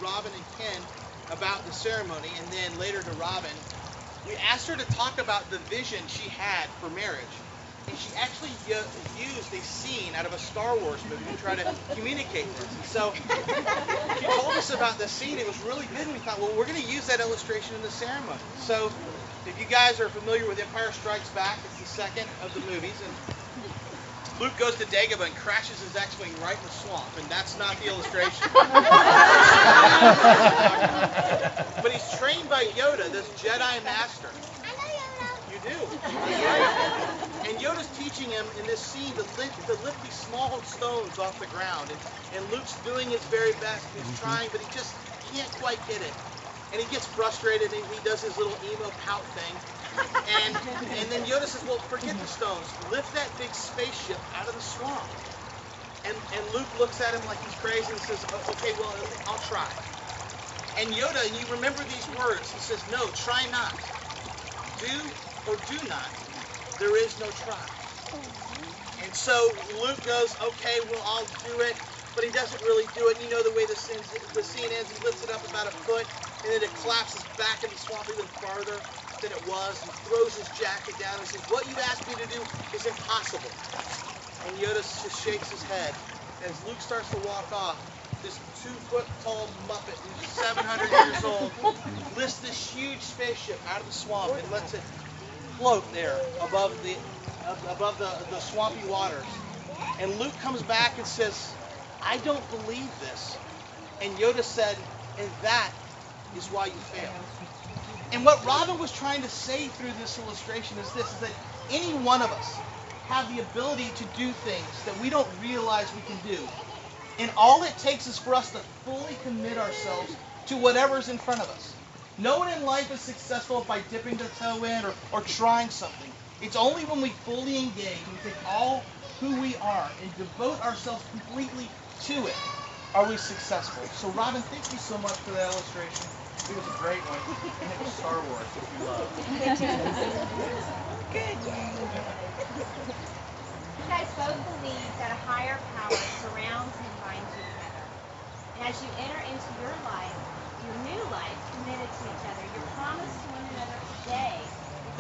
Robin and Ken about the ceremony, and then later to Robin, we asked her to talk about the vision she had for marriage. And she actually used a scene out of a Star Wars movie to try to communicate this. And so she told us about the scene. It was really good, and we thought, well, we're going to use that illustration in the ceremony. So if you guys are familiar with Empire Strikes Back, it's the second of the movies, and Luke goes to Dagobah and crashes his X-Wing right in the swamp, and that's not the illustration. But he's trained by Yoda, this Jedi Master. I know Yoda. You do. That's right. And Yoda's teaching him in this scene to lift these small stones off the ground, and Luke's doing his very best. He's trying, but he just can't quite get it. And he gets frustrated, and he does his little emo pout thing. And then Yoda says, well, forget the stones. Lift that big spaceship out of the swamp. And Luke looks at him like he's crazy and says, okay, well, I'll try. And Yoda, and you remember these words, he says, no, try not. Do or do not. There is no try. And so Luke goes, okay, well, I'll do it. But he doesn't really do it. You know the way the scene ends. He lifts it up about a foot, and then it collapses back in the swamp even farther than it was. He throws his jacket down and says, what you asked me to do is impossible. And Yoda just shakes his head. As Luke starts to walk off, this 2-foot-tall Muppet who's 700 years old lifts this huge spaceship out of the swamp and lets it float there above the swampy waters. And Luke comes back and says, I don't believe this. And Yoda said, and that is why you failed. And what Robin was trying to say through this illustration is this, is that any one of us have the ability to do things that we don't realize we can do. And all it takes is for us to fully commit ourselves to whatever's in front of us. No one in life is successful by dipping their toe in or trying something. It's only when we fully engage and take all who we are and devote ourselves completely to it are we successful. So Robin, thank you so much for that illustration. It was a great one. And it was Star Wars, which we love. Good. You guys both believe that a higher power surrounds and binds you together. And as you enter into your life, your new life, committed to each other, your promise to one another today